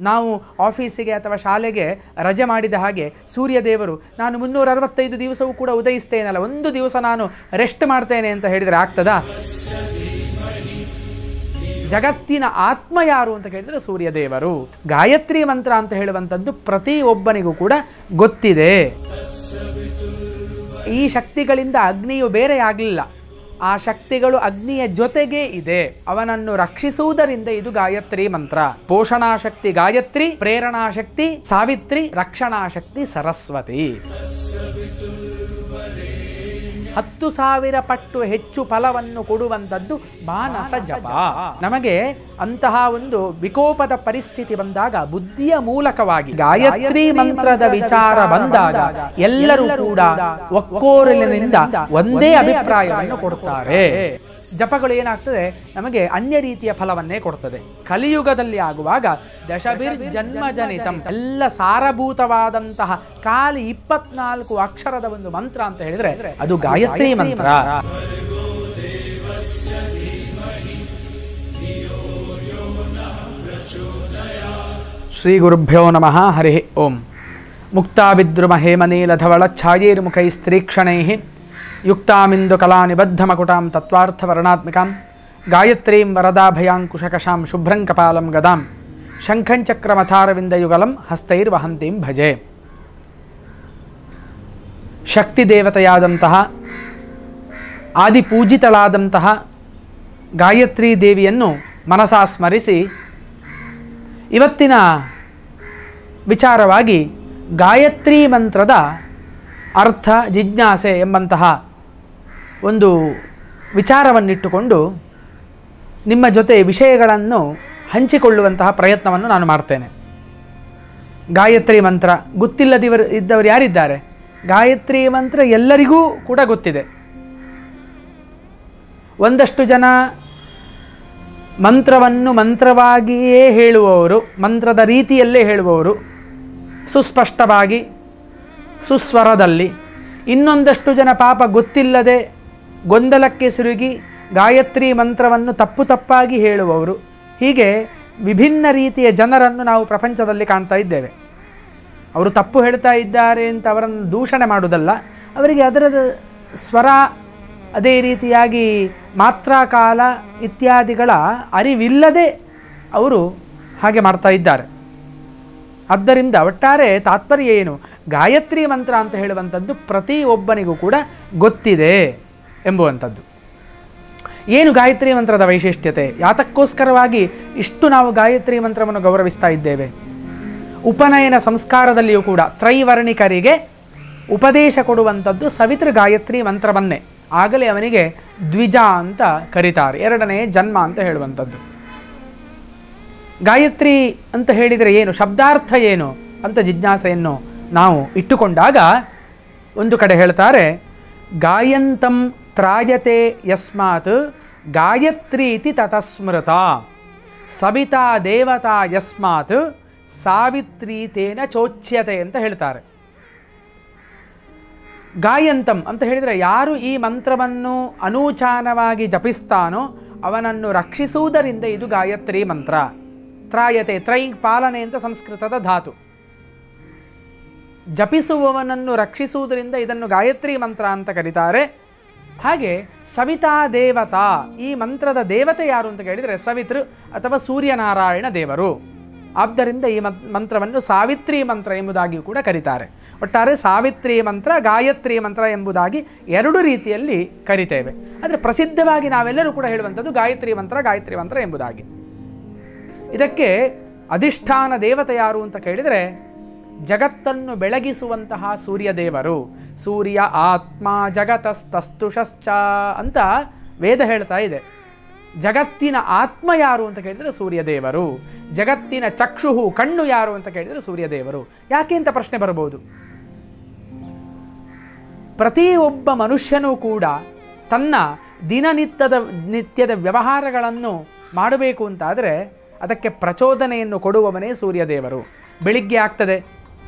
ನಾವು ಆಫೀಸಿಗೆ ಅಥವಾ ಶಾಲೆಗೆ ರಜೆ ಮಾಡಿದ ಹಾಗೆ ಸೂರ್ಯದೇವರು ನಾನು 365 ದಿವಸವೂ ಕೂಡ ಉದಯಿಸ್ತೇನಲ್ಲ, ಒಂದು ದಿವಸ ನಾನು ರೆಸ್ಟ್ ಮಾಡ್ತೇನೆ ಅಂತ ಹೇಳಿದರೆ ಆಗ್ತದಾ? ಜಗತ್ತಿನ ಆತ್ಮ ಯಾರು ಅಂತ ಕೇಳಿದರೆ ಸೂರ್ಯದೇವರು. ಗಾಯತ್ರಿ ಮಂತ್ರ ಅಂತ ಹೇಳುವಂಥದ್ದು ಪ್ರತಿಯೊಬ್ಬನಿಗೂ ಕೂಡ ಗೊತ್ತಿದೆ. ಈ ಶಕ್ತಿಗಳಿಂದ ಅಗ್ನಿಯು ಬೇರೆಯಾಗಲಿಲ್ಲ, ಆ ಶಕ್ತಿಗಳು ಅಗ್ನಿಯ ಜೊತೆಗೇ ಇದೆ. ಅವನನ್ನು ರಕ್ಷಿಸುವುದರಿಂದ ಇದು ಗಾಯತ್ರಿ ಮಂತ್ರ. ಪೋಷಣಾಶಕ್ತಿ ಗಾಯತ್ರಿ, ಪ್ರೇರಣಾಶಕ್ತಿ ಸಾವಿತ್ರಿ, ರಕ್ಷಣಾಶಕ್ತಿ ಸರಸ್ವತಿ. 10,000 ಪಟ್ಟು ಹೆಚ್ಚು ಫಲವನ್ನು ಕೊಡುವಂಥದ್ದು ಮಾನಸ ಜಪ. ನಮಗೆ ಅಂತಹ ಒಂದು ವಿಕೋಪದ ಪರಿಸ್ಥಿತಿ ಬಂದಾಗ ಬುದ್ಧಿಯ ಮೂಲಕವಾಗಿ ಗಾಯತ್ರಿ ಮಂತ್ರದ ವಿಚಾರ ಬಂದಾಗ ಎಲ್ಲರೂ ಕೂಡ ಒಕ್ಕೋರಲಿನಿಂದ ಒಂದೇ ಅಭಿಪ್ರಾಯವನ್ನು ಕೊಡುತ್ತಾರೆ. ಜಪಗಳು ಏನಾಗ್ತದೆ, ನಮಗೆ ಅನ್ಯ ರೀತಿಯ ಫಲವನ್ನೇ ಕೊಡ್ತದೆ. ಕಲಿಯುಗದಲ್ಲಿ ಆಗುವಾಗ ದಶಭಿರ್ ಜನ್ಮ ಜನಿತಂ, ಎಲ್ಲ ಸಾರಭೂತವಾದಂತಹ ಖಾಲಿ 24 ಅಕ್ಷರದ ಒಂದು ಮಂತ್ರ ಅಂತ ಹೇಳಿದ್ರೆ ಅದು ಗಾಯತ್ರಿ ಮಂತ್ರ. ಶ್ರೀ ಗುರುಭ್ಯೋ ನಮಃ. ಹರಿ ಓಂ. ಮುಕ್ತಾಬಿದ್ರುಮ ಹೇಮನೀಲಧವಳ ಛಾಯೇರ್ಮುಖೈಸ್ತ್ರೀಕ್ಷಣೈಃ ಯುಕ್ತಾಮಿಂದು ಕಲಾನಿಬದ್ಧಮಕುಟಾಂ ತತ್ವಾರ್ಥವರ್ಣಾತ್ಮಿಕಾಂ ಗಾಯತ್ರೀಂ ವರದಾಭಯಾಂಕುಶಕಶಾಂ ಶುಭ್ರಂ ಕಪಾಲಂ ಗದಾಂ ಶಂಖಂಚಕ್ರಮಥಾರವಿಂದಯುಗಲಂ ಹಸ್ತೈರ್ವಹಂತೀಂ ಭಜೆ. ಶಕ್ತಿ ದೇವತೆಯಾದಂತಹ ಆದಿಪೂಜಿತಳಾದಂತಹ ಗಾಯತ್ರಿ ದೇವಿಯನ್ನು ಮನಸಾ ಸ್ಮರಿಸಿ ಇವತ್ತಿನ ವಿಚಾರವಾಗಿ ಗಾಯತ್ರಿ ಮಂತ್ರದ ಅರ್ಥ ಜಿಜ್ಞಾಸೆ ಎಂಬಂತಹ ಒಂದು ವಿಚಾರವನ್ನಿಟ್ಟುಕೊಂಡು ನಿಮ್ಮ ಜೊತೆ ವಿಷಯಗಳನ್ನು ಹಂಚಿಕೊಳ್ಳುವಂತಹ ಪ್ರಯತ್ನವನ್ನು ನಾನು ಮಾಡ್ತೇನೆ. ಗಾಯತ್ರಿ ಮಂತ್ರ ಇದ್ದವರು ಯಾರಿದ್ದಾರೆ? ಗಾಯತ್ರಿ ಮಂತ್ರ ಎಲ್ಲರಿಗೂ ಕೂಡ ಗೊತ್ತಿದೆ. ಒಂದಷ್ಟು ಜನ ಮಂತ್ರವನ್ನು ಮಂತ್ರವಾಗಿಯೇ ಹೇಳುವವರು, ಮಂತ್ರದ ರೀತಿಯಲ್ಲೇ ಹೇಳುವವರು, ಸುಸ್ಪಷ್ಟವಾಗಿ ಸುಸ್ವರದಲ್ಲಿ. ಇನ್ನೊಂದಷ್ಟು ಜನ ಪಾಪ ಗೊತ್ತಿಲ್ಲದೆ ಗೊಂದಲಕ್ಕೆ ಸಿಲುಗಿ ಗಾಯತ್ರಿ ಮಂತ್ರವನ್ನು ತಪ್ಪಾಗಿ ಹೇಳುವವರು. ಹೀಗೆ ವಿಭಿನ್ನ ರೀತಿಯ ಜನರನ್ನು ನಾವು ಪ್ರಪಂಚದಲ್ಲಿ ಕಾಣ್ತಾ ಇದ್ದೇವೆ. ಅವರು ತಪ್ಪು ಹೇಳ್ತಾ ಇದ್ದಾರೆ ಅಂತ ಅವರನ್ನು ದೂಷಣೆ ಮಾಡುವುದಲ್ಲ, ಅವರಿಗೆ ಅದರ ಸ್ವರ, ಅದೇ ರೀತಿಯಾಗಿ ಮಾತ್ರಾಕಾಲ ಇತ್ಯಾದಿಗಳ ಅರಿವಿಲ್ಲದೆ ಅವರು ಹಾಗೆ ಮಾಡ್ತಾ ಇದ್ದಾರೆ. ಆದ್ದರಿಂದ ಒಟ್ಟಾರೆ ತಾತ್ಪರ್ಯ ಏನು? ಗಾಯತ್ರಿ ಮಂತ್ರ ಅಂತ ಹೇಳುವಂಥದ್ದು ಪ್ರತಿಯೊಬ್ಬನಿಗೂ ಕೂಡ ಗೊತ್ತಿದೆ ಎಂಬುವಂಥದ್ದು. ಏನು ಗಾಯತ್ರಿ ಮಂತ್ರದ ವೈಶಿಷ್ಟ್ಯತೆ? ಯಾತಕ್ಕೋಸ್ಕರವಾಗಿ ಇಷ್ಟು ನಾವು ಗಾಯತ್ರಿ ಮಂತ್ರವನ್ನು ಗೌರವಿಸ್ತಾ ಇದ್ದೇವೆ? ಉಪನಯನ ಸಂಸ್ಕಾರದಲ್ಲಿಯೂ ಕೂಡ ತ್ರೈವರ್ಣಿಕರಿಗೆ ಉಪದೇಶ ಕೊಡುವಂಥದ್ದು ಸವಿತೃ ಗಾಯತ್ರಿ ಮಂತ್ರವನ್ನೇ. ಆಗಲೇ ಅವನಿಗೆ ದ್ವಿಜ ಅಂತ ಕರೀತಾರೆ, ಎರಡನೇ ಜನ್ಮ ಅಂತ ಹೇಳುವಂಥದ್ದು. ಗಾಯತ್ರಿ ಅಂತ ಹೇಳಿದರೆ ಏನು, ಶಬ್ದಾರ್ಥ ಏನು ಅಂತ ಜಿಜ್ಞಾಸೆಯನ್ನು ನಾವು ಇಟ್ಟುಕೊಂಡಾಗ ಒಂದು ಕಡೆ ಹೇಳ್ತಾರೆ, ಗಾಯಂತಂ ತ್ರಾಯತೆ ಯಸ್ಮಾತ್ ಗಾಯತ್ರೀತಿ ತತಸ್ಮೃತ ಸವಿತಾ ದೇವತಾ ಯಸ್ಮಾತ್ ಸಾವಿತ್ರೀತೇನ ಚೋಚ್ಯತೆ ಅಂತ ಹೇಳ್ತಾರೆ. ಗಾಯಂತಂ ಅಂತ ಹೇಳಿದರೆ ಯಾರು ಈ ಮಂತ್ರವನ್ನು ಅನೂಚಾನವಾಗಿ ಜಪಿಸ್ತಾನೋ ಅವನನ್ನು ರಕ್ಷಿಸುವುದರಿಂದ ಇದು ಗಾಯತ್ರಿ ಮಂತ್ರ. ತ್ರಾಯತೆ, ತ್ರೈ ಪಾಲನೆ ಅಂತ ಸಂಸ್ಕೃತದ ಧಾತು. ಜಪಿಸುವವನನ್ನು ರಕ್ಷಿಸುವುದರಿಂದ ಇದನ್ನು ಗಾಯತ್ರಿ ಮಂತ್ರ ಅಂತ ಕರೀತಾರೆ. ಹಾಗೆ ಸವಿತಾ ದೇವತಾ, ಈ ಮಂತ್ರದ ದೇವತೆ ಯಾರು ಅಂತ ಕೇಳಿದರೆ ಸವಿತೃ ಅಥವಾ ಸೂರ್ಯನಾರಾಯಣ ದೇವರು. ಆದ್ದರಿಂದ ಈ ಮಂತ್ರವನ್ನು ಸಾವಿತ್ರಿ ಮಂತ್ರ ಎಂಬುದಾಗಿಯೂ ಕೂಡ ಕರೀತಾರೆ. ಒಟ್ಟಾರೆ ಸಾವಿತ್ರಿ ಮಂತ್ರ, ಗಾಯತ್ರಿ ಮಂತ್ರ ಎಂಬುದಾಗಿ ಎರಡು ರೀತಿಯಲ್ಲಿ ಕರಿತೇವೆ. ಆದರೆ ಪ್ರಸಿದ್ಧವಾಗಿ ನಾವೆಲ್ಲರೂ ಕೂಡ ಹೇಳುವಂಥದ್ದು ಗಾಯತ್ರಿ ಮಂತ್ರ ಎಂಬುದಾಗಿ. ಇದಕ್ಕೆ ಅಧಿಷ್ಠಾನ ದೇವತೆ ಯಾರು ಅಂತ ಕೇಳಿದರೆ ಜಗತ್ತನ್ನು ಬೆಳಗಿಸುವಂತಹ ಸೂರ್ಯದೇವರು. ಸೂರ್ಯ ಆತ್ಮ ಜಗತಸ್ತಸ್ತುಷಶ್ಚ ಅಂತ ವೇದ ಹೇಳ್ತಾ ಇದೆ. ಜಗತ್ತಿನ ಆತ್ಮ ಯಾರು ಅಂತ ಕೇಳಿದರೆ ಸೂರ್ಯದೇವರು. ಜಗತ್ತಿನ ಚಕ್ಷುಹು, ಕಣ್ಣು ಯಾರು ಅಂತ ಕೇಳಿದರೆ ಸೂರ್ಯದೇವರು. ಯಾಕೆ ಅಂತ ಪ್ರಶ್ನೆ ಬರಬಹುದು. ಪ್ರತಿಯೊಬ್ಬ ಮನುಷ್ಯನೂ ಕೂಡ ತನ್ನ ನಿತ್ಯದ ವ್ಯವಹಾರಗಳನ್ನು ಮಾಡಬೇಕು ಅಂತಾದರೆ ಅದಕ್ಕೆ ಪ್ರಚೋದನೆಯನ್ನು ಕೊಡುವವನೇ ಸೂರ್ಯದೇವರು. ಬೆಳಿಗ್ಗೆ ಆಗ್ತದೆ,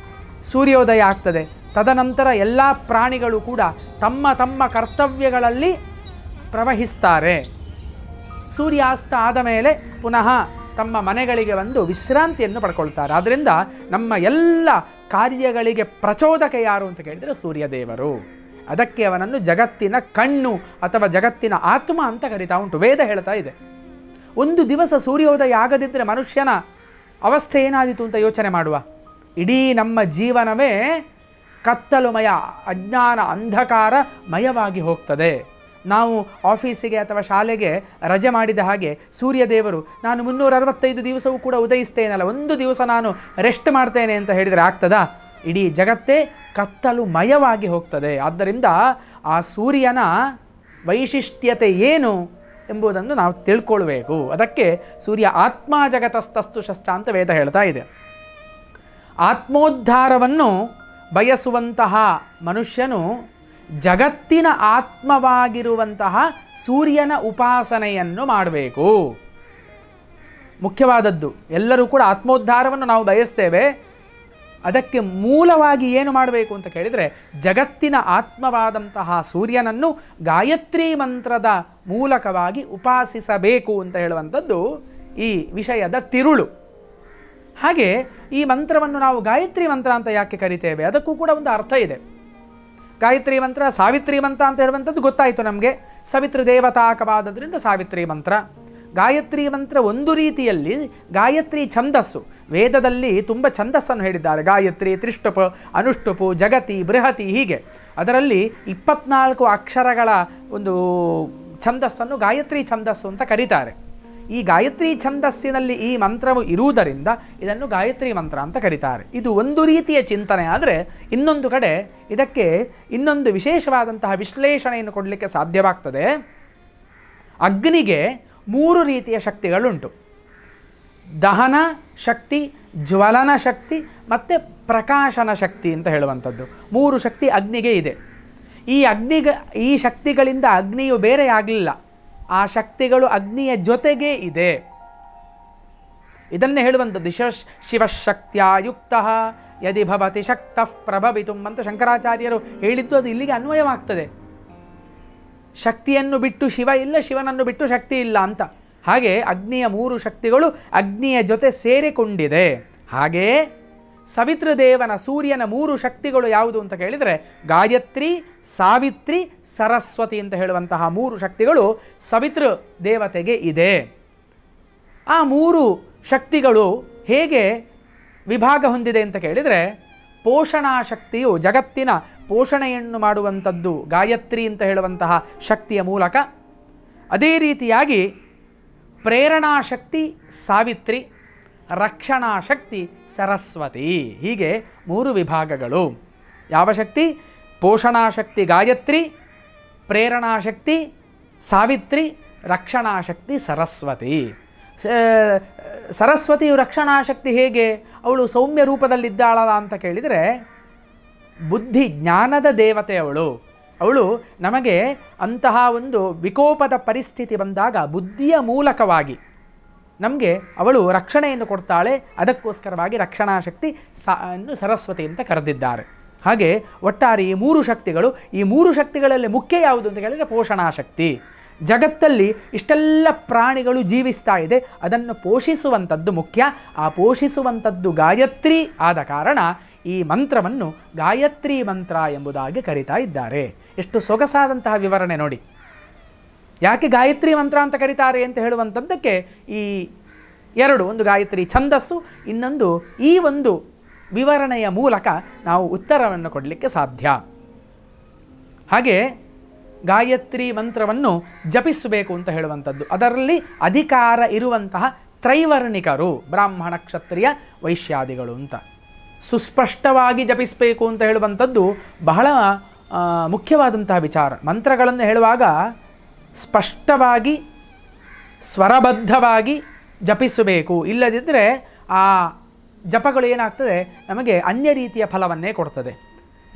ಸೂರ್ಯೋದಯ ಆಗ್ತದೆ, ತದನಂತರ ಎಲ್ಲ ಪ್ರಾಣಿಗಳು ಕೂಡ ತಮ್ಮ ತಮ್ಮ ಕರ್ತವ್ಯಗಳಲ್ಲಿ ಪ್ರವಹಿಸ್ತಾರೆ. ಸೂರ್ಯಾಸ್ತ ಆದ ಮೇಲೆ ಪುನಃ ತಮ್ಮ ಮನೆಗಳಿಗೆ ಬಂದು ವಿಶ್ರಾಂತಿಯನ್ನು ಪಡ್ಕೊಳ್ತಾರೆ. ಆದ್ದರಿಂದ ನಮ್ಮ ಎಲ್ಲ ಕಾರ್ಯಗಳಿಗೆ ಪ್ರಚೋದಕ ಯಾರು ಅಂತ ಕೇಳಿದರೆ ಸೂರ್ಯದೇವರು. ಅದಕ್ಕೆ ಅವನನ್ನು ಜಗತ್ತಿನ ಕಣ್ಣು ಅಥವಾ ಜಗತ್ತಿನ ಆತ್ಮ ಅಂತ ಕರೀತಾ ಉಂಟು. ವೇದ ಹೇಳ್ತಾ ಇದೆ, ಒಂದು ದಿವಸ ಸೂರ್ಯೋದಯ ಆಗದಿದ್ದರೆ ಮನುಷ್ಯನ ಅವಸ್ಥೆ ಏನಾದೀತು ಅಂತ ಯೋಚನೆ ಮಾಡುವ. ಇಡೀ ನಮ್ಮ ಜೀವನವೇ ಕತ್ತಲುಮಯ, ಅಜ್ಞಾನ, ಅಂಧಕಾರಮಯವಾಗಿ ಹೋಗ್ತದೆ. ನಾವು ಆಫೀಸಿಗೆ ಅಥವಾ ಶಾಲೆಗೆ ರಜೆ ಮಾಡಿದ ಹಾಗೆ ಸೂರ್ಯದೇವರು ನಾನು 365 ದಿವಸವೂ ಕೂಡ ಉದಯಿಸ್ತೇನಲ್ಲ, ಒಂದು ದಿವಸ ನಾನು ರೆಸ್ಟ್ ಮಾಡ್ತೇನೆ ಅಂತ ಹೇಳಿದರೆ ಆಗ್ತದಾ? ಇಡೀ ಜಗತ್ತೇ ಕತ್ತಲುಮಯವಾಗಿ ಹೋಗ್ತದೆ. ಆದ್ದರಿಂದ ಆ ಸೂರ್ಯನ ವೈಶಿಷ್ಟ್ಯತೆ ಏನು ಎಂಬುದನ್ನು ನಾವು ತಿಳ್ಕೊಳ್ಬೇಕು. ಅದಕ್ಕೆ ಸೂರ್ಯ ಆತ್ಮ ಜಗತಸ್ತಸ್ತು ಶಸ್ತ್ರ ಅಂತ ವೇದ ಹೇಳ್ತಾ ಇದೆ. ಆತ್ಮೋದ್ಧಾರವನ್ನು ಬಯಸುವಂತಹ ಮನುಷ್ಯನು ಜಗತ್ತಿನ ಆತ್ಮವಾಗಿರುವಂತಹ ಸೂರ್ಯನ ಉಪಾಸನೆಯನ್ನು ಮಾಡಬೇಕು. ಮುಖ್ಯವಾದದ್ದು, ಎಲ್ಲರೂ ಕೂಡ ಆತ್ಮೋದ್ಧಾರವನ್ನು ನಾವು ಬಯಸ್ತೇವೆ. ಅದಕ್ಕೆ ಮೂಲವಾಗಿ ಏನು ಮಾಡಬೇಕು ಅಂತ ಕೇಳಿದರೆ ಜಗತ್ತಿನ ಆತ್ಮವಾದಂತಹ ಸೂರ್ಯನನ್ನು ಗಾಯತ್ರಿ ಮಂತ್ರದ ಮೂಲಕವಾಗಿ ಉಪಾಸಿಸಬೇಕು ಅಂತ ಹೇಳುವಂಥದ್ದು ಈ ವಿಷಯದ ತಿರುಳು. ಹಾಗೆ ಈ ಮಂತ್ರವನ್ನು ನಾವು ಗಾಯತ್ರಿ ಮಂತ್ರ ಅಂತ ಯಾಕೆ ಕರಿತೇವೆ? ಅದಕ್ಕೂ ಕೂಡ ಒಂದು ಅರ್ಥ ಇದೆ. ಗಾಯತ್ರಿ ಮಂತ್ರ, ಸಾವಿತ್ರಿ ಮಂತ್ರ ಅಂತ ಹೇಳುವಂಥದ್ದು ಗೊತ್ತಾಯಿತು ನಮಗೆ. ಸವಿತೃ ದೇವತಾಕವಾದದ್ರಿಂದ ಸಾವಿತ್ರಿ ಮಂತ್ರ. ಗಾಯತ್ರಿ ಮಂತ್ರ ಒಂದು ರೀತಿಯಲ್ಲಿ ಗಾಯತ್ರಿ ಛಂದಸ್ಸು. ವೇದದಲ್ಲಿ ತುಂಬ ಛಂದಸ್ಸನ್ನು ಹೇಳಿದ್ದಾರೆ. ಗಾಯತ್ರಿ, ತ್ರಿಷ್ಟುಪ, ಅನುಷ್ಟುಪು, ಜಗತಿ, ಬೃಹತಿ, ಹೀಗೆ ಅದರಲ್ಲಿ 24 ಅಕ್ಷರಗಳ ಒಂದು ಛಂದಸ್ಸನ್ನು ಗಾಯತ್ರಿ ಛಂದಸ್ಸು ಅಂತ ಕರೀತಾರೆ. ಈ ಗಾಯತ್ರಿ ಛಂದಸ್ಸಿನಲ್ಲಿ ಈ ಮಂತ್ರವು ಇರುವುದರಿಂದ ಇದನ್ನು ಗಾಯತ್ರಿ ಮಂತ್ರ ಅಂತ ಕರೀತಾರೆ. ಇದು ಒಂದು ರೀತಿಯ ಚಿಂತನೆ. ಆದರೆ ಇನ್ನೊಂದು ಕಡೆ ಇದಕ್ಕೆ ಇನ್ನೊಂದು ವಿಶೇಷವಾದಂತಹ ವಿಶ್ಲೇಷಣೆಯನ್ನು ಕೊಡಲಿಕ್ಕೆ ಸಾಧ್ಯವಾಗ್ತದೆ. ಅಗ್ನಿಗೆ 3 ರೀತಿಯ ಶಕ್ತಿಗಳುಂಟು. ದಹನ ಶಕ್ತಿ, ಜ್ವಲನ ಶಕ್ತಿ ಮತ್ತು ಪ್ರಕಾಶನ ಶಕ್ತಿ ಅಂತ ಹೇಳುವಂಥದ್ದು 3 ಶಕ್ತಿ ಅಗ್ನಿಗೆ ಇದೆ. ಈ ಶಕ್ತಿಗಳಿಂದ ಅಗ್ನಿಯು ಬೇರೆ ಆಗಲಿಲ್ಲ. ಆ ಶಕ್ತಿಗಳು ಅಗ್ನಿಯ ಜೊತೆಗೇ ಇದೆ. ಇದನ್ನೇ ಹೇಳುವಂಥದ್ದು ಶಿವಶಕ್ತಿಯ ಯುಕ್ತ ಯದಿ ಭವತಿ ಶಕ್ತಃ ಪ್ರಭವಿತುಂ ಅಂತ ಶಂಕರಾಚಾರ್ಯರು ಹೇಳಿದ್ದು. ಅದು ಇಲ್ಲಿಗೆ ಅನ್ವಯವಾಗ್ತದೆ. ಶಕ್ತಿಯನ್ನು ಬಿಟ್ಟು ಶಿವ ಇಲ್ಲ, ಶಿವನನ್ನು ಬಿಟ್ಟು ಶಕ್ತಿ ಇಲ್ಲ ಅಂತ. ಹಾಗೆ ಅಗ್ನಿಯ 3 ಶಕ್ತಿಗಳು ಅಗ್ನಿಯ ಜೊತೆ ಸೇರಿಕೊಂಡಿದೆ. ಹಾಗೆಯೇ ಸವಿತೃದೇವನ ಸೂರ್ಯನ 3 ಶಕ್ತಿಗಳು ಯಾವುದು ಅಂತ ಕೇಳಿದರೆ ಗಾಯತ್ರಿ, ಸಾವಿತ್ರಿ, ಸರಸ್ವತಿ ಅಂತ ಹೇಳುವಂತಹ 3 ಶಕ್ತಿಗಳು ಸವಿತೃ ದೇವತೆಗೆ ಇದೆ. ಆ 3 ಶಕ್ತಿಗಳು ಹೇಗೆ ವಿಭಾಗ ಹೊಂದಿದೆ ಅಂತ ಕೇಳಿದರೆ, ಪೋಷಣಾ ಶಕ್ತಿಯು ಜಗತ್ತಿನ ಪೋಷಣೆಯನ್ನು ಮಾಡುವಂಥದ್ದು ಗಾಯತ್ರಿ ಅಂತ ಹೇಳುವಂತಹ ಶಕ್ತಿಯ ಮೂಲಕ. ಅದೇ ರೀತಿಯಾಗಿ ಪ್ರೇರಣಾ ಶಕ್ತಿ ಸಾವಿತ್ರಿ, ರಕ್ಷಣಾ ಶಕ್ತಿ ಸರಸ್ವತಿ. ಹೀಗೆ 3 ವಿಭಾಗಗಳು. ಯಾವ ಶಕ್ತಿ? ಪೋಷಣಾ ಶಕ್ತಿ ಗಾಯತ್ರಿ, ಪ್ರೇರಣಾ ಶಕ್ತಿ ಸಾವಿತ್ರಿ, ರಕ್ಷಣಾ ಶಕ್ತಿ ಸರಸ್ವತಿ. ಸರಸ್ವತಿಯು ರಕ್ಷಣಾ ಶಕ್ತಿ ಹೇಗೆ? ಅವಳು ಸೌಮ್ಯ ರೂಪದಲ್ಲಿದ್ದಾಳಲ್ಲ ಅಂತ ಕೇಳಿದರೆ, ಬುದ್ಧಿ ಜ್ಞಾನದ ದೇವತೆ ಅವಳು ನಮಗೆ ಅಂತಹ ಒಂದು ವಿಕೋಪದ ಪರಿಸ್ಥಿತಿ ಬಂದಾಗ ಬುದ್ಧಿಯ ಮೂಲಕವಾಗಿ ನಮಗೆ ಅವಳು ರಕ್ಷಣೆಯನ್ನು ಕೊಡ್ತಾಳೆ. ಅದಕ್ಕೋಸ್ಕರವಾಗಿ ರಕ್ಷಣಾ ಶಕ್ತಿ ಸರಸ್ವತಿ ಅಂತ ಕರೆದಿದ್ದಾರೆ. ಹಾಗೆ ಒಟ್ಟಾರೆ ಈ 3 ಶಕ್ತಿಗಳು, ಈ 3 ಶಕ್ತಿಗಳಲ್ಲಿ ಮುಖ್ಯ ಯಾವುದು ಅಂತ ಕೇಳಿದರೆ ಪೋಷಣಾ ಶಕ್ತಿ. ಜಗತ್ತಲ್ಲಿ ಇಷ್ಟೆಲ್ಲ ಪ್ರಾಣಿಗಳು ಜೀವಿಸ್ತಾ ಇದೆ, ಅದನ್ನು ಪೋಷಿಸುವಂಥದ್ದು ಮುಖ್ಯ. ಆ ಪೋಷಿಸುವಂಥದ್ದು ಗಾಯತ್ರಿ ಆದ ಕಾರಣ ಈ ಮಂತ್ರವನ್ನು ಗಾಯತ್ರಿ ಮಂತ್ರ ಎಂಬುದಾಗಿ ಕರೀತಾ ಇದ್ದಾರೆ. ಎಷ್ಟು ಸೊಗಸಾದಂತಹ ವಿವರಣೆ ನೋಡಿ. ಯಾಕೆ ಗಾಯತ್ರಿ ಮಂತ್ರ ಅಂತ ಕರೀತಾರೆ ಅಂತ ಹೇಳುವಂಥದ್ದಕ್ಕೆ ಈ 2, ಒಂದು ಗಾಯತ್ರಿ ಛಂದಸ್ಸು, ಇನ್ನೊಂದು ಈ ಒಂದು ವಿವರಣೆಯ ಮೂಲಕ ನಾವು ಉತ್ತರವನ್ನು ಕೊಡಲಿಕ್ಕೆ ಸಾಧ್ಯ. ಹಾಗೆ ಗಾಯತ್ರಿ ಮಂತ್ರವನ್ನು ಜಪಿಸಬೇಕು ಅಂತ ಹೇಳುವಂಥದ್ದು, ಅದರಲ್ಲಿ ಅಧಿಕಾರ ಇರುವಂತಹ ತ್ರೈವರ್ಣಿಕರು, ಬ್ರಾಹ್ಮಣ, ಕ್ಷತ್ರಿಯ, ವೈಶ್ಯಾದಿಗಳು ಅಂತ ಸುಸ್ಪಷ್ಟವಾಗಿ ಜಪಿಸಬೇಕು ಅಂತ ಹೇಳುವಂಥದ್ದು ಬಹಳ ಮುಖ್ಯವಾದಂತಹ ವಿಚಾರ. ಮಂತ್ರಗಳನ್ನು ಹೇಳುವಾಗ ಸ್ಪಷ್ಟವಾಗಿ ಸ್ವರಬದ್ಧವಾಗಿ ಜಪಿಸಬೇಕು. ಇಲ್ಲದಿದ್ದರೆ ಆ ಜಪಗಳು ಏನಾಗ್ತದೆ, ನಮಗೆ ಅನ್ಯ ರೀತಿಯ ಫಲವನ್ನೇ ಕೊಡ್ತದೆ.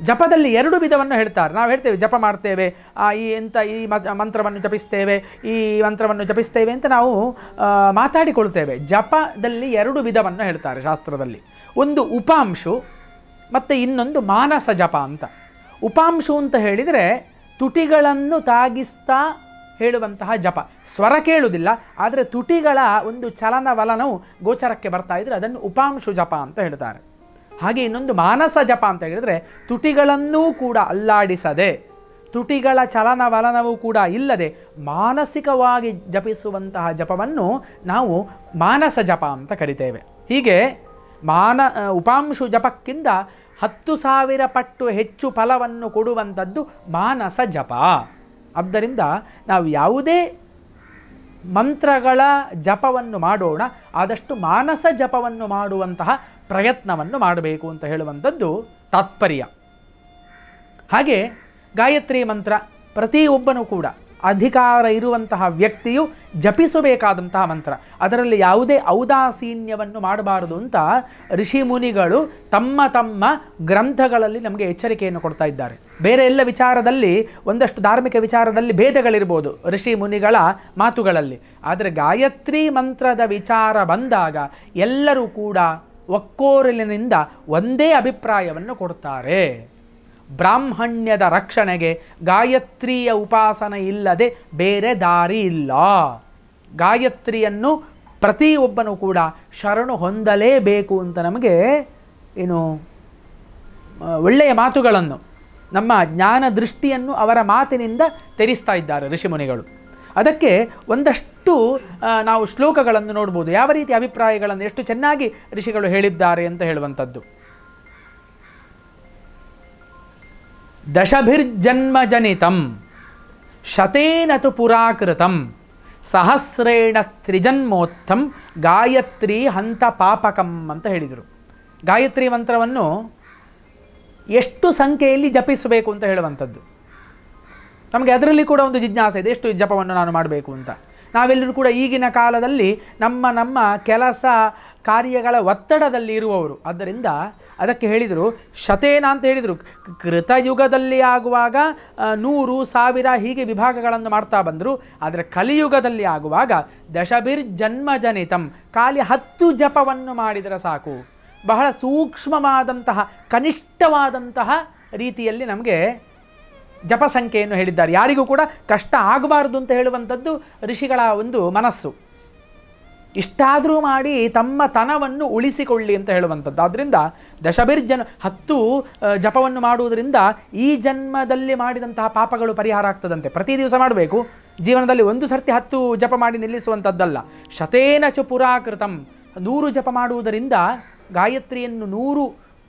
ಜಪದಲ್ಲಿ 2 ವಿಧವನ್ನು ಹೇಳ್ತಾರೆ. ನಾವು ಹೇಳ್ತೇವೆ ಜಪ ಮಾಡ್ತೇವೆ, ಈ ಮಂತ್ರವನ್ನು ಜಪಿಸ್ತೇವೆ, ಈ ಮಂತ್ರವನ್ನು ಜಪಿಸ್ತೇವೆ ಅಂತ ನಾವು ಮಾತಾಡಿಕೊಳ್ತೇವೆ. ಜಪದಲ್ಲಿ 2 ವಿಧವನ್ನು ಹೇಳ್ತಾರೆ ಶಾಸ್ತ್ರದಲ್ಲಿ. ಒಂದು ಉಪಾಂಶು ಮತ್ತು ಇನ್ನೊಂದು ಮಾನಸ ಜಪ ಅಂತ. ಉಪಾಂಶು ಅಂತ ಹೇಳಿದರೆ ತುಟಿಗಳನ್ನು ತಾಗಿಸ್ತಾ ಹೇಳುವಂತಹ ಜಪ. ಸ್ವರ ಕೇಳುವುದಿಲ್ಲ, ಆದರೆ ತುಟಿಗಳ ಒಂದು ಚಲನವಲನವು ಗೋಚರಕ್ಕೆ ಬರ್ತಾ ಇದ್ರೆ ಅದನ್ನು ಉಪಾಂಶು ಜಪ ಅಂತ ಹೇಳ್ತಾರೆ. ಹಾಗೆ ಇನ್ನೊಂದು ಮಾನಸ ಜಪ ಅಂತ ಹೇಳಿದರೆ ತುಟಿಗಳನ್ನೂ ಕೂಡ ಅಲ್ಲಾಡಿಸದೆ, ತುಟಿಗಳ ಚಲನವಲನವೂ ಕೂಡ ಇಲ್ಲದೆ ಮಾನಸಿಕವಾಗಿ ಜಪಿಸುವಂತಹ ಜಪವನ್ನು ನಾವು ಮಾನಸ ಜಪ ಅಂತ ಕರಿತೇವೆ. ಹೀಗೆ ಉಪಾಂಶು ಜಪಕ್ಕಿಂತ 10,000 ಪಟ್ಟು ಹೆಚ್ಚು ಫಲವನ್ನು ಕೊಡುವಂಥದ್ದು ಮಾನಸ ಜಪ. ಆದ್ದರಿಂದ ನಾವು ಯಾವುದೇ ಮಂತ್ರಗಳ ಜಪವನ್ನು ಮಾಡೋಣ, ಆದಷ್ಟು ಮಾನಸ ಜಪವನ್ನು ಮಾಡುವಂತಹ ಪ್ರಯತ್ನವನ್ನು ಮಾಡಬೇಕು ಅಂತ ಹೇಳುವಂಥದ್ದು ತಾತ್ಪರ್ಯ. ಹಾಗೆ ಗಾಯತ್ರಿ ಮಂತ್ರ ಪ್ರತಿಯೊಬ್ಬನೂ ಕೂಡ ಅಧಿಕಾರ ಇರುವಂತಹ ವ್ಯಕ್ತಿಯು ಜಪಿಸಬೇಕಾದಂತಹ ಮಂತ್ರ. ಅದರಲ್ಲಿ ಯಾವುದೇ ಔದಾಸೀನ್ಯವನ್ನು ಮಾಡಬಾರದು ಅಂತ ಋಷಿ ಮುನಿಗಳು ತಮ್ಮ ತಮ್ಮ ಗ್ರಂಥಗಳಲ್ಲಿ ನಮಗೆ ಎಚ್ಚರಿಕೆಯನ್ನು ಕೊಡ್ತಾ ಇದ್ದಾರೆ. ಬೇರೆ ಎಲ್ಲ ವಿಚಾರದಲ್ಲಿ ಒಂದಷ್ಟು ಧಾರ್ಮಿಕ ವಿಚಾರದಲ್ಲಿ ಭೇದಗಳಿರ್ಬೋದು ಋಷಿ ಮುನಿಗಳ ಮಾತುಗಳಲ್ಲಿ, ಆದರೆ ಗಾಯತ್ರಿ ಮಂತ್ರದ ವಿಚಾರ ಬಂದಾಗ ಎಲ್ಲರೂ ಕೂಡ ಒಕ್ಕೋರಲಿನಿಂದ ಒಂದೇ ಅಭಿಪ್ರಾಯವನ್ನು ಕೊಡ್ತಾರೆ. ಬ್ರಾಹ್ಮಣ್ಯದ ರಕ್ಷಣೆಗೆ ಗಾಯತ್ರಿಯ ಉಪಾಸನೆ ಇಲ್ಲದೆ ಬೇರೆ ದಾರಿ ಇಲ್ಲ. ಗಾಯತ್ರಿಯನ್ನು ಪ್ರತಿಯೊಬ್ಬನೂ ಕೂಡ ಶರಣು ಹೊಂದಲೇಬೇಕು ಅಂತ ನಮಗೆ ಒಳ್ಳೆಯ ಮಾತುಗಳನ್ನು, ನಮ್ಮ ಜ್ಞಾನ ದೃಷ್ಟಿಯನ್ನು ಅವರ ಮಾತಿನಿಂದ ತೆರಿಸ್ತಾ ಇದ್ದಾರೆ ಋಷಿಮುನಿಗಳು. ಅದಕ್ಕೆ ಒಂದಷ್ಟು ನಾವು ಶ್ಲೋಕಗಳನ್ನು ನೋಡ್ಬೋದು, ಯಾವ ರೀತಿ ಅಭಿಪ್ರಾಯಗಳನ್ನು ಎಷ್ಟು ಚೆನ್ನಾಗಿ ಋಷಿಗಳು ಹೇಳಿದ್ದಾರೆ ಅಂತ ಹೇಳುವಂಥದ್ದು. ದಶಭಿರ್ಜನ್ಮಜನಿತಂ ಶತೇನ ತು ಪುರಾಕೃತಂ ಸಹಸ್ರೇಣ ತ್ರಿಜನ್ಮೋತ್ಥಂ ಗಾಯತ್ರಿ ಹಂತ ಪಾಪಕಂ ಅಂತ ಹೇಳಿದರು. ಗಾಯತ್ರಿ ಮಂತ್ರವನ್ನು ಎಷ್ಟು ಸಂಖ್ಯೆಯಲ್ಲಿ ಜಪಿಸಬೇಕು ಅಂತ ಹೇಳುವಂಥದ್ದು. ನಮಗೆ ಅದರಲ್ಲಿ ಕೂಡ ಒಂದು ಜಿಜ್ಞಾಸೆ ಇದೆ, ಎಷ್ಟು ಜಪವನ್ನು ನಾನು ಮಾಡಬೇಕು ಅಂತ. ನಾವೆಲ್ಲರೂ ಕೂಡ ಈಗಿನ ಕಾಲದಲ್ಲಿ ನಮ್ಮ ಕೆಲಸ ಕಾರ್ಯಗಳ ಒತ್ತಡದಲ್ಲಿ ಇರುವವರು. ಆದ್ದರಿಂದ ಅದಕ್ಕೆ ಹೇಳಿದರು ಶತೇನ ಅಂತ ಹೇಳಿದರು. ಕೃತಯುಗದಲ್ಲಿ ಆಗುವಾಗ 100, 1000 ಹೀಗೆ ವಿಭಾಗಗಳನ್ನು ಮಾಡ್ತಾ ಬಂದರು. ಆದರೆ ಕಲಿಯುಗದಲ್ಲಿ ಆಗುವಾಗ ದಶಭಿರ್ಜನ್ಮಜನಿತಂ, ಖಾಲಿ 10 ಜಪವನ್ನು ಮಾಡಿದರೆ ಸಾಕು. ಬಹಳ ಸೂಕ್ಷ್ಮವಾದಂತಹ ಕನಿಷ್ಠವಾದಂತಹ ರೀತಿಯಲ್ಲಿ ನಮಗೆ ಜಪ ಸಂಖ್ಯೆಯನ್ನು ಹೇಳಿದ್ದಾರೆ. ಯಾರಿಗೂ ಕೂಡ ಕಷ್ಟ ಆಗಬಾರದು ಅಂತ ಹೇಳುವಂಥದ್ದು ಋಷಿಗಳ ಒಂದು ಮನಸ್ಸು. ಇಷ್ಟಾದರೂ ಮಾಡಿ ತಮ್ಮ ತನವನ್ನು ಉಳಿಸಿಕೊಳ್ಳಿ ಅಂತ ಹೇಳುವಂಥದ್ದು. ಆದ್ದರಿಂದ 10 ಜಪವನ್ನು ಮಾಡುವುದರಿಂದ ಈ ಜನ್ಮದಲ್ಲಿ ಮಾಡಿದಂತಹ ಪಾಪಗಳು ಪರಿಹಾರ ಆಗ್ತದಂತೆ. ಪ್ರತಿ ದಿವಸ ಮಾಡಬೇಕು, ಜೀವನದಲ್ಲಿ ಒಂದು ಸರ್ತಿ 10 ಜಪ ಮಾಡಿ ನಿಲ್ಲಿಸುವಂಥದ್ದಲ್ಲ. ಶತೇನ ಚ ಪುರಾಕೃತಂ, 100 ಜಪ ಮಾಡುವುದರಿಂದ, ಗಾಯತ್ರಿಯನ್ನು 100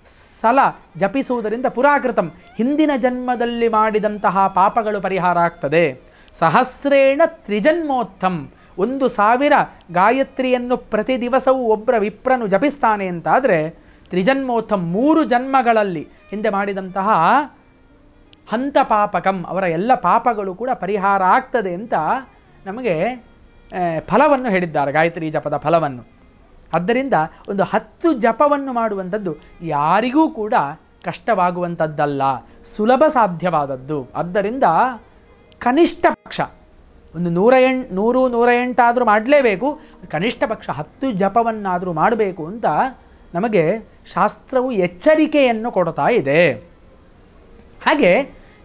ಸಲ ಜಪಿಸುವುದರಿಂದ ಪುರಾಕೃತಂ, ಹಿಂದಿನ ಜನ್ಮದಲ್ಲಿ ಮಾಡಿದಂತಹ ಪಾಪಗಳು ಪರಿಹಾರ ಆಗ್ತದೆ. ಸಹಸ್ರೇಣ ತ್ರಿಜನ್ಮೋತ್ಥಂ, 1000 ಗಾಯತ್ರಿಯನ್ನು ಪ್ರತಿ ದಿವಸವೂ ಒಬ್ಬರ ವಿಪ್ರನು ಜಪಿಸ್ತಾನೆ ಅಂತಾದರೆ ತ್ರಿಜನ್ಮೋತ್ಥಂ, 3 ಜನ್ಮಗಳಲ್ಲಿ ಹಿಂದೆ ಮಾಡಿದಂತಹ ಹಂತ ಪಾಪಕಂ, ಅವರ ಎಲ್ಲ ಪಾಪಗಳು ಕೂಡ ಪರಿಹಾರ ಆಗ್ತದೆ ಅಂತ ನಮಗೆ ಫಲವನ್ನು ಹೇಳಿದ್ದಾರೆ, ಗಾಯತ್ರಿ ಜಪದ ಫಲವನ್ನು. ಆದ್ದರಿಂದ ಒಂದು 10 ಜಪವನ್ನು ಮಾಡುವಂಥದ್ದು ಯಾರಿಗೂ ಕೂಡ ಕಷ್ಟವಾಗುವಂಥದ್ದಲ್ಲ, ಸುಲಭ ಸಾಧ್ಯವಾದದ್ದು. ಆದ್ದರಿಂದ ಕನಿಷ್ಠ ಪಕ್ಷ ಒಂದು 108 ಆದರೂ ಮಾಡಲೇಬೇಕು, ಕನಿಷ್ಠ ಪಕ್ಷ 10 ಜಪವನ್ನಾದರೂ ಮಾಡಬೇಕು ಅಂತ ನಮಗೆ ಶಾಸ್ತ್ರವು ಎಚ್ಚರಿಕೆಯನ್ನು ಕೊಡ್ತಾ ಇದೆ. ಹಾಗೆ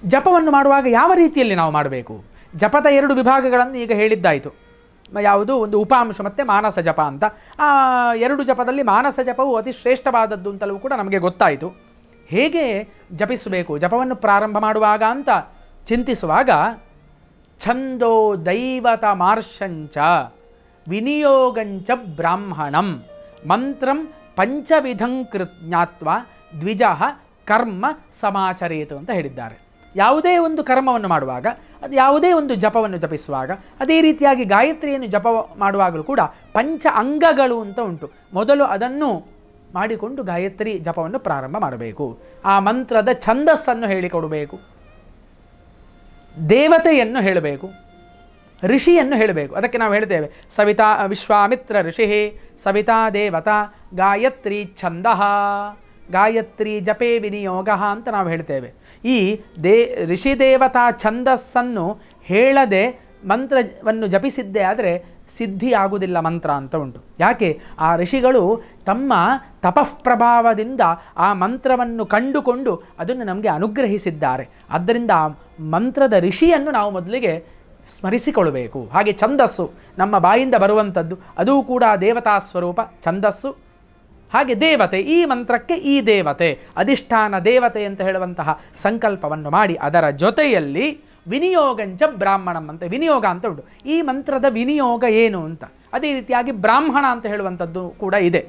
ಜಪವನ್ನು ಮಾಡುವಾಗ ಯಾವ ರೀತಿಯಲ್ಲಿ ನಾವು ಮಾಡಬೇಕು? ಜಪದ 2 ವಿಭಾಗಗಳನ್ನು ಈಗ ಹೇಳಿದ್ದಾಯಿತು. ಯಾವುದು? ಒಂದು ಉಪಾಂಶ ಮತ್ತು ಮಾನಸ ಜಪ ಅಂತ. ಆ 2 ಜಪದಲ್ಲಿ ಮಾನಸ ಜಪವು ಅತಿ ಶ್ರೇಷ್ಠವಾದದ್ದು ಅಂತಲೂ ಕೂಡ ನಮಗೆ ಗೊತ್ತಾಯಿತು. ಹೇಗೆ ಜಪಿಸಬೇಕು ಜಪವನ್ನು ಪ್ರಾರಂಭ ಮಾಡುವಾಗ ಅಂತ ಚಿಂತಿಸುವಾಗ, ಛಂದೋ ದೈವತ ಮಾರ್ಷಂಚ ವಿನಿಯೋಗಂಚ ಬ್ರಾಹ್ಮಣಂ ಮಂತ್ರಂ ಪಂಚವಿಧಂ ಜ್ಞಾತ್ವ ದ್ವಿಜಃ ಕರ್ಮ ಸಮಾಚರೇತು ಅಂತ ಹೇಳಿದ್ದಾರೆ. ಯಾವುದೇ ಒಂದು ಕರ್ಮವನ್ನು ಮಾಡುವಾಗ, ಅದು ಯಾವುದೇ ಒಂದು ಜಪವನ್ನು ಜಪಿಸುವಾಗ, ಅದೇ ರೀತಿಯಾಗಿ ಗಾಯತ್ರಿಯನ್ನು ಜಪ ಮಾಡುವಾಗಲೂ ಕೂಡ ಪಂಚ ಅಂಗಗಳು ಅಂತ ಉಂಟು. ಮೊದಲು ಅದನ್ನು ಮಾಡಿಕೊಂಡು ಗಾಯತ್ರಿ ಜಪವನ್ನು ಪ್ರಾರಂಭ ಮಾಡಬೇಕು. ಆ ಮಂತ್ರದ ಛಂದಸ್ಸನ್ನು ಹೇಳಿಕೊಡಬೇಕು, ದೇವತೆಯನ್ನು ಹೇಳಬೇಕು, ಋಷಿಯನ್ನು ಹೇಳಬೇಕು. ಅದಕ್ಕೆ ನಾವು ಹೇಳ್ತೇವೆ ಸವಿತಾ ವಿಶ್ವಾಮಿತ್ರ ಋಷಿ, ಸವಿತಾ ದೇವತಾ, ಗಾಯತ್ರಿ ಛಂದಃ, ಗಾಯತ್ರಿ ಜಪೇ ವಿನಿಯೋಗ ಅಂತ ನಾವು ಹೇಳ್ತೇವೆ. ಈ ಋಷಿ ದೇವತಾ ಛಂದಸ್ಸನ್ನು ಹೇಳದೆ ಮಂತ್ರವನ್ನು ಜಪಿಸಿದ್ದೇ ಆದರೆ ಸಿದ್ಧಿ ಆಗುವುದಿಲ್ಲ ಮಂತ್ರ ಅಂತ ಉಂಟು. ಯಾಕೆ? ಆ ಋಷಿಗಳು ತಮ್ಮ ತಪಃಪ್ರಭಾವದಿಂದ ಆ ಮಂತ್ರವನ್ನು ಕಂಡುಕೊಂಡು ಅದನ್ನು ನಮಗೆ ಅನುಗ್ರಹಿಸಿದ್ದಾರೆ. ಆದ್ದರಿಂದ ಆ ಮಂತ್ರದ ಋಷಿಯನ್ನು ನಾವು ಮೊದಲಿಗೆ ಸ್ಮರಿಸಿಕೊಳ್ಳಬೇಕು. ಹಾಗೆ ಛಂದಸ್ಸು ನಮ್ಮ ಬಾಯಿಂದ ಬರುವಂಥದ್ದು, ಅದೂ ಕೂಡ ದೇವತಾ ಸ್ವರೂಪ ಛಂದಸ್ಸು. ಹಾಗೆ ದೇವತೆ, ಈ ಮಂತ್ರಕ್ಕೆ ಈ ದೇವತೆ ಅಧಿಷ್ಠಾನ ದೇವತೆ ಅಂತ ಹೇಳುವಂತಹ ಸಂಕಲ್ಪವನ್ನು ಮಾಡಿ ಅದರ ಜೊತೆಯಲ್ಲಿ ವಿನಿಯೋಗಂಚ ಬ್ರಾಹ್ಮಣಂ ಅಂತ ವಿನಿಯೋಗ ಅಂತ ಉಂಟು. ಈ ಮಂತ್ರದ ವಿನಿಯೋಗ ಏನು ಅಂತ, ಅದೇ ರೀತಿಯಾಗಿ ಬ್ರಾಹ್ಮಣ ಅಂತ ಹೇಳುವಂಥದ್ದು ಕೂಡ ಇದೆ.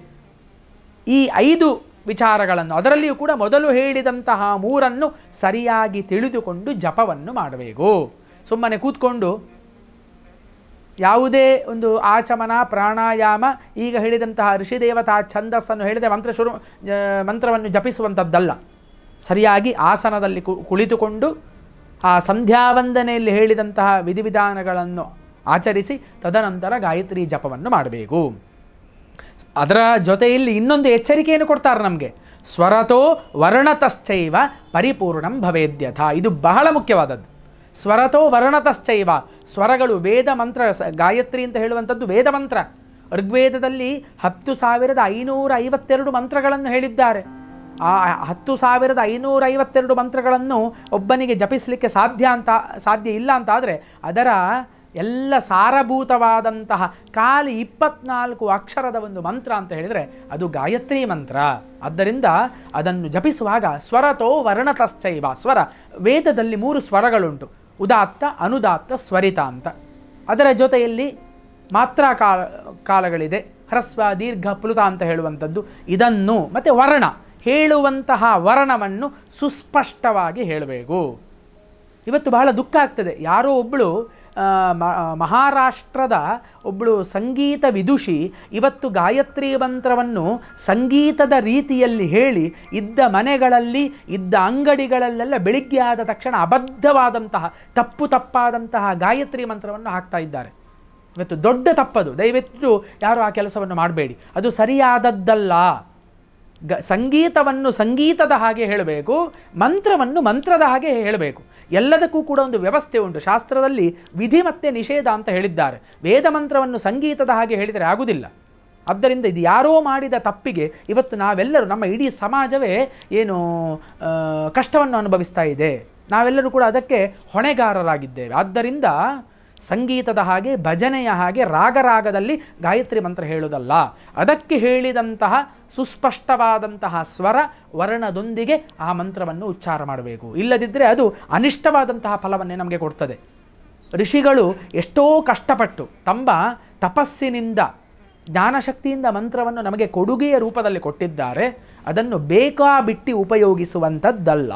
ಈ 5 ವಿಚಾರಗಳನ್ನು, ಅದರಲ್ಲಿಯೂ ಕೂಡ ಮೊದಲು ಹೇಳಿದಂತಹ 3 ಸರಿಯಾಗಿ ತಿಳಿದುಕೊಂಡು ಜಪವನ್ನು ಮಾಡಬೇಕು. ಸುಮ್ಮನೆ ಕೂತ್ಕೊಂಡು ಯಾವುದೇ ಒಂದು ಆಚಮನ, ಪ್ರಾಣಾಯಾಮ, ಈಗ ಹೇಳಿದಂತಹ ಋಷಿದೇವತಾ ಛಂದಸ್ಸನ್ನು ಹೇಳಿದೆ ಮಂತ್ರವನ್ನು ಜಪಿಸುವಂಥದ್ದಲ್ಲ. ಸರಿಯಾಗಿ ಆಸನದಲ್ಲಿ ಕುಳಿತುಕೊಂಡು ಆ ಸಂಧ್ಯಾವಂದನೆಯಲ್ಲಿ ಹೇಳಿದಂತಹ ವಿಧಿವಿಧಾನಗಳನ್ನು ಆಚರಿಸಿ ತದನಂತರ ಗಾಯತ್ರಿ ಜಪವನ್ನು ಮಾಡಬೇಕು. ಅದರ ಜೊತೆಯಲ್ಲಿ ಇನ್ನೊಂದು ಎಚ್ಚರಿಕೆಯನ್ನು ಕೊಡ್ತಾರೆ ನಮಗೆ, ಸ್ವರತೋ ವರ್ಣತಶ್ಚೈವ ಪರಿಪೂರ್ಣಂ ಭವೇದ್ಯಥ. ಇದು ಬಹಳ ಮುಖ್ಯವಾದದ್ದು. ಸ್ವರತೋ ವರ್ಣತಶ್ಚೈವ, ಸ್ವರಗಳು ವೇದ ಮಂತ್ರ, ಗಾಯತ್ರಿ ಅಂತ ಹೇಳುವಂಥದ್ದು ವೇದ ಮಂತ್ರ. ಋಗ್ವೇದದಲ್ಲಿ 10,552 ಮಂತ್ರಗಳನ್ನು ಹೇಳಿದ್ದಾರೆ. ಆ 10,552 ಮಂತ್ರಗಳನ್ನು ಒಬ್ಬನಿಗೆ ಜಪಿಸಲಿಕ್ಕೆ ಸಾಧ್ಯ ಇಲ್ಲ ಅಂತಾದರೆ ಅದರ ಎಲ್ಲ ಸಾರಭೂತವಾದಂತಹ 24 ಅಕ್ಷರದ ಒಂದು ಮಂತ್ರ ಅಂತ ಹೇಳಿದರೆ ಅದು ಗಾಯತ್ರಿ ಮಂತ್ರ. ಆದ್ದರಿಂದ ಅದನ್ನು ಜಪಿಸುವಾಗ ಸ್ವರತೋ ವರ್ಣತಶ್ಚೈವ, ಸ್ವರ ವೇದದಲ್ಲಿ 3 ಸ್ವರಗಳುಂಟು, ಉದಾತ್ತ, ಅನುದಾತ್ತ, ಸ್ವರಿತ ಅಂತ. ಅದರ ಜೊತೆಯಲ್ಲಿ ಮಾತ್ರಾ ಕಾಲಗಳಿದೆ, ಹ್ರಸ್ವ, ದೀರ್ಘ, ಪ್ಲುತ ಅಂತ ಹೇಳುವಂಥದ್ದು. ಇದನ್ನು ಮತ್ತು ವರ್ಣ, ಹೇಳುವಂತಹ ವರ್ಣವನ್ನು ಸುಸ್ಪಷ್ಟವಾಗಿ ಹೇಳಬೇಕು. ಇವತ್ತು ಬಹಳ ದುಃಖ ಆಗ್ತದೆ. ಯಾರೋ ಒಬ್ಬಳು ಮಹಾರಾಷ್ಟ್ರದ ಒಬ್ಬಳು ಸಂಗೀತ ವಿದುಷಿ ಇವತ್ತು ಗಾಯತ್ರಿ ಮಂತ್ರವನ್ನು ಸಂಗೀತದ ರೀತಿಯಲ್ಲಿ ಹೇಳಿ ಇದ್ದ ಮನೆಗಳಲ್ಲಿ ಇದ್ದ ಅಂಗಡಿಗಳಲ್ಲೆಲ್ಲ ಬೆಳಿಗ್ಗೆ ಆದ ತಕ್ಷಣ ಅಬದ್ಧವಾದಂತಹ ತಪ್ಪಾದಂತಹ ಗಾಯತ್ರಿ ಮಂತ್ರವನ್ನು ಹಾಕ್ತಾ ಇದ್ದಾರೆ. ಇವತ್ತು ದೊಡ್ಡ ತಪ್ಪದು. ದಯವಿಟ್ಟು ಯಾರು ಆ ಕೆಲಸವನ್ನು ಮಾಡಬೇಡಿ, ಅದು ಸರಿಯಾದದ್ದಲ್ಲ. ಸಂಗೀತವನ್ನು ಸಂಗೀತದ ಹಾಗೆ ಹೇಳಬೇಕು, ಮಂತ್ರವನ್ನು ಮಂತ್ರದ ಹಾಗೆ ಹೇಳಬೇಕು. ಎಲ್ಲದಕ್ಕೂ ಕೂಡ ಒಂದು ವ್ಯವಸ್ಥೆ ಉಂಟು. ಶಾಸ್ತ್ರದಲ್ಲಿ ವಿಧಿ ಮತ್ತು ನಿಷೇಧ ಅಂತ ಹೇಳಿದ್ದಾರೆ. ವೇದ ಮಂತ್ರವನ್ನು ಸಂಗೀತದ ಹಾಗೆ ಹೇಳಿದರೆ ಆಗುವುದಿಲ್ಲ. ಆದ್ದರಿಂದ ಇದು ಯಾರೋ ಮಾಡಿದ ತಪ್ಪಿಗೆ ಇವತ್ತು ನಾವೆಲ್ಲರೂ, ನಮ್ಮ ಇಡೀ ಸಮಾಜವೇ ಏನು ಕಷ್ಟವನ್ನು ಅನುಭವಿಸ್ತಾ ಇದೆ. ನಾವೆಲ್ಲರೂ ಕೂಡ ಅದಕ್ಕೆ ಹೊಣೆಗಾರರಾಗಿದ್ದೇವೆ. ಆದ್ದರಿಂದ ಸಂಗೀತದ ಹಾಗೆ, ಭಜನೆಯ ಹಾಗೆ, ರಾಗರಾಗದಲ್ಲಿ ಗಾಯತ್ರಿ ಮಂತ್ರ ಹೇಳುವುದಲ್ಲ. ಅದಕ್ಕೆ ಹೇಳಿದಂತಹ ಸುಸ್ಪಷ್ಟವಾದಂತಹ ಸ್ವರ ವರ್ಣದೊಂದಿಗೆ ಆ ಮಂತ್ರವನ್ನು ಉಚ್ಚಾರ ಮಾಡಬೇಕು. ಇಲ್ಲದಿದ್ದರೆ ಅದು ಅನಿಷ್ಟವಾದಂತಹ ಫಲವನ್ನೇ ನಮಗೆ ಕೊಡ್ತದೆ. ಋಷಿಗಳು ಎಷ್ಟೋ ಕಷ್ಟಪಟ್ಟು ತಮ್ಮ ತಪಸ್ಸಿನಿಂದ, ಜ್ಞಾನಶಕ್ತಿಯಿಂದ ಮಂತ್ರವನ್ನು ನಮಗೆ ಕೊಡುಗೆಯ ರೂಪದಲ್ಲಿ ಕೊಟ್ಟಿದ್ದಾರೆ. ಅದನ್ನು ಬೇಕಾಬಿಟ್ಟಿ ಉಪಯೋಗಿಸುವಂಥದ್ದಲ್ಲ.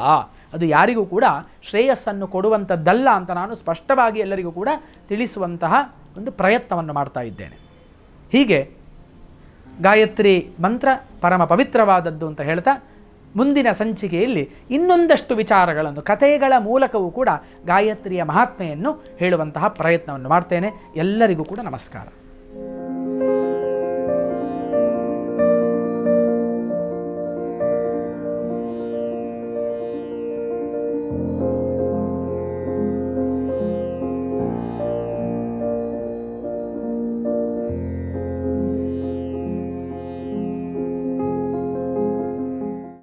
ಅದು ಯಾರಿಗೂ ಕೂಡ ಶ್ರೇಯಸ್ಸನ್ನು ಕೊಡುವಂಥದ್ದಲ್ಲ ಅಂತ ನಾನು ಸ್ಪಷ್ಟವಾಗಿ ಎಲ್ಲರಿಗೂ ಕೂಡ ತಿಳಿಸುವಂತಹ ಒಂದು ಪ್ರಯತ್ನವನ್ನು ಮಾಡ್ತಾ ಇದ್ದೇನೆ. ಹೀಗೆ ಗಾಯತ್ರಿ ಮಂತ್ರ ಪರಮ ಪವಿತ್ರವಾದದ್ದು ಅಂತ ಹೇಳ್ತಾ, ಮುಂದಿನ ಸಂಚಿಕೆಯಲ್ಲಿ ಇನ್ನೊಂದಷ್ಟು ವಿಚಾರಗಳನ್ನು ಕಥೆಗಳ ಮೂಲಕವೂ ಕೂಡ ಗಾಯತ್ರಿಯ ಮಹಾತ್ಮೆಯನ್ನು ಹೇಳುವಂತಹ ಪ್ರಯತ್ನವನ್ನು ಮಾಡ್ತೇನೆ. ಎಲ್ಲರಿಗೂ ಕೂಡ ನಮಸ್ಕಾರ.